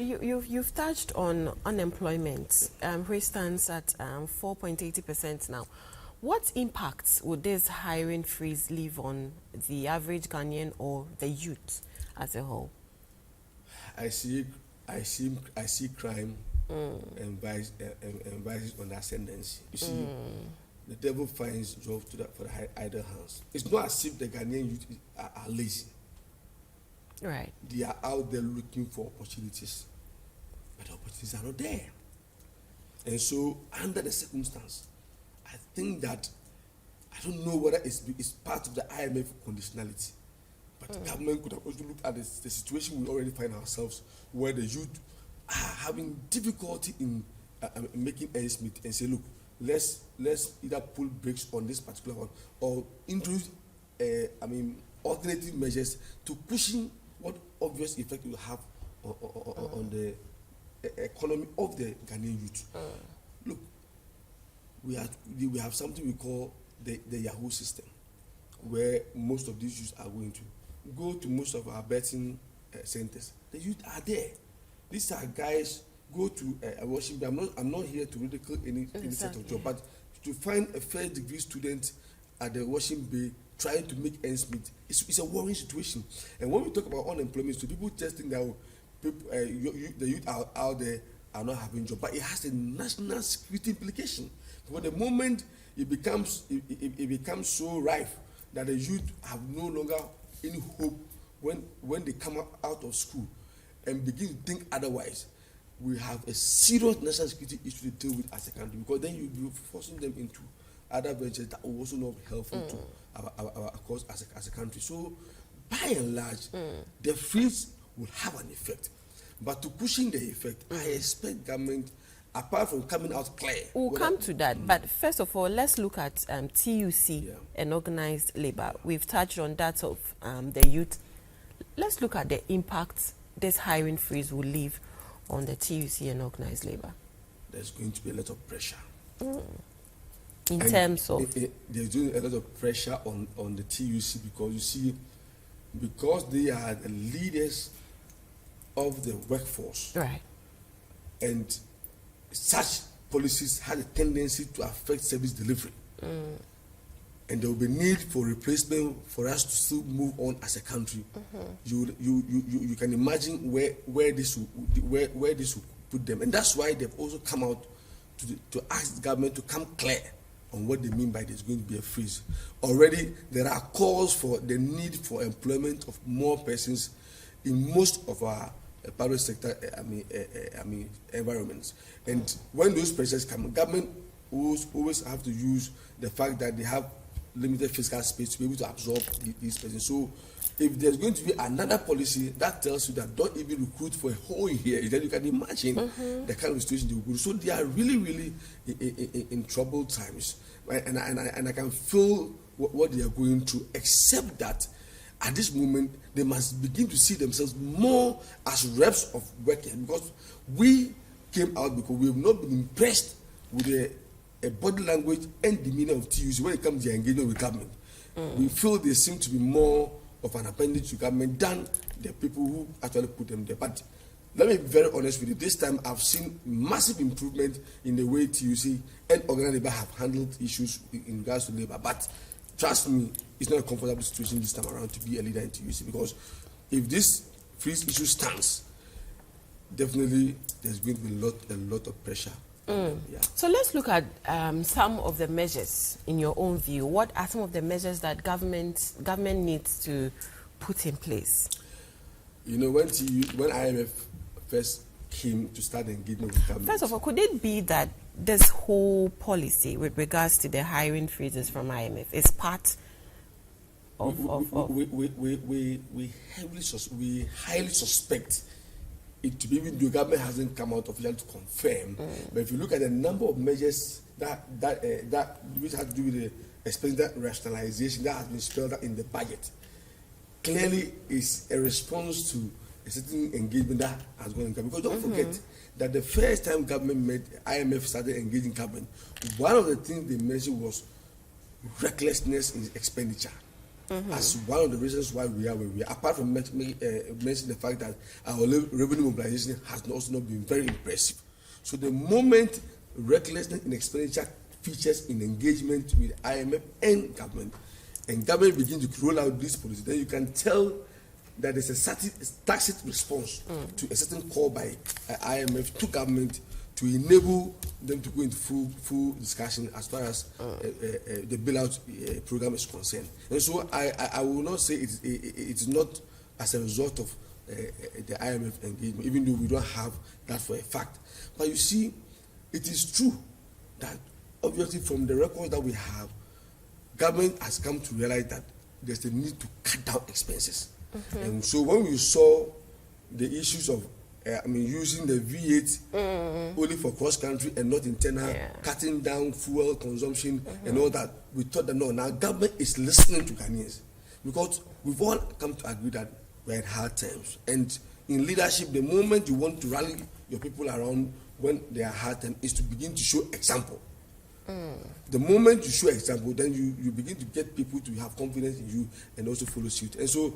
you've touched on unemployment, which stands at 4.80% now. What impacts would this hiring freeze leave on the average Ghanaian or the youth as a whole? I see crime and vices on the ascendancy. You see, the devil finds job for the idle hands. It's not as if the Ghanaian youth are lazy. Right. They are out there looking for opportunities, but the opportunities are not there. And so, under the circumstance, I think that I don't know whether it's part of the IMF conditionality, but the government could have also looked at the situation we already find ourselves, where the youth are having difficulty in making ends meet, and say, look, let's either pull brakes on this particular one or introduce alternative measures to cushion what obvious effect it will have on the economy of the Ghanaian youth. Look, we have something we call the Yahoo system, where most of these youths are going to go to most of our betting centers. The youth are there. These are guys go to a washing bay. I'm not here to ridicule any set of job, but to find a first degree student at the washing bay trying to make ends meet, it's a worrying situation. And when we talk about unemployment, so people just think that the youth out there are not having job, but it has a national security implication. For the moment it becomes so rife that the youth have no longer any hope when they come out of school and begin to think otherwise, we have a serious national security issue to deal with as a country, because then you'll be forcing them into other ventures that will also not be helpful to our cause as a country. So, by and large, the freeze will have an effect. But to cushion the effect, I expect government, apart from coming out clear. We'll come to that. But first of all, let's look at TUC and organized labor. We've touched on that of the youth. Let's look at the impact this hiring freeze will leave on the TUC and organized labor. There's going to be a lot of pressure. In terms of? There's doing a lot of pressure on the TUC, because you see, because they are the leaders of the workforce. Right. And such policies have a tendency to affect service delivery. And there will be need for replacement for us to still move on as a country. You can imagine where this will put them. And that's why they've also come out to ask the government to come clear on what they mean by there's going to be a freeze. Already there are calls for the need for employment of more persons in most of our private sector environments. And when those pressures come, government always have to use the fact that they have limited fiscal space to be able to absorb these persons. So if there's going to be another policy that tells you that don't even recruit for a whole year, then you can imagine the kind of situation they will go. So they are really in troubled times, right? And I can feel what they are going through, except that at this moment they must begin to see themselves more as reps of workers, because we came out because we have not been impressed with a body language and demeanor of TUC when it comes to their engagement with government. We feel they seem to be more of an appendage to government than the people who actually put them there. But let me be very honest with you. This time I've seen massive improvement in the way TUC and organized labor have handled issues in regards to labor. But trust me, it's not a comfortable situation this time around to be a leader in TUC, because if this freeze issue stands, definitely there's going to be a lot of pressure. So let's look at some of the measures in your own view. What are some of the measures that government needs to put in place? You know, when IMF first came to start engagement with government. First of all, could it be that this whole policy with regards to the hiring freezes from IMF is part of? We highly suspect it to be, even the government hasn't come out officially to confirm. But if you look at the number of measures that which has to do with the expenditure rationalization that has been spelled out in the budget, clearly is a response to a certain engagement that has gone on. Because don't forget that the first time IMF started engaging government, one of the things they mentioned was recklessness in expenditure. as one of the reasons why we are where we are. Apart from mentioning the fact that our revenue mobilization has also not been very impressive. So the moment recklessness in expenditure features in engagement with IMF and government begin to roll out this policy, then you can tell that there's a tacit response to a certain call by IMF to government to enable them to go into full discussion as far as the bailout program is concerned. And so I will not say it's not as a result of the IMF engagement, even though we don't have that for a fact. But you see, it is true that obviously from the records that we have, government has come to realize that there's a need to cut down expenses. And so when we saw the issues of using the V8 only for cross-country and not internal, cutting down fuel consumption and all that, we thought that no, now government is listening to Ghanaians, because we've all come to agree that we're in hard times. And in leadership, the moment you want to rally your people around when they are hard times is to begin to show example. The moment you show example, then you begin to get people to have confidence in you and also follow suit. And so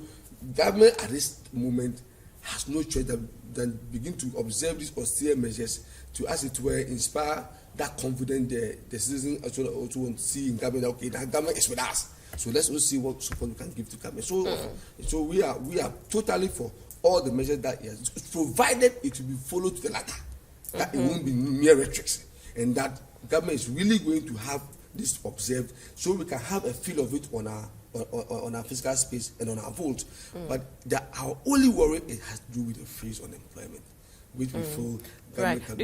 government at this moment has no choice than begin to observe these austere measures to, as it were, inspire that confidence the citizens also want to see in government. Okay, that government is with us, so let's also see what support we can give to government. So we are totally for all the measures that is, provided it will be followed to the letter, that it won't be mere rhetoric, and that government is really going to have this observed, so we can have a feel of it on our fiscal space and on our vote. But our only worry, it has to do with the freeze on employment, which we feel government can do.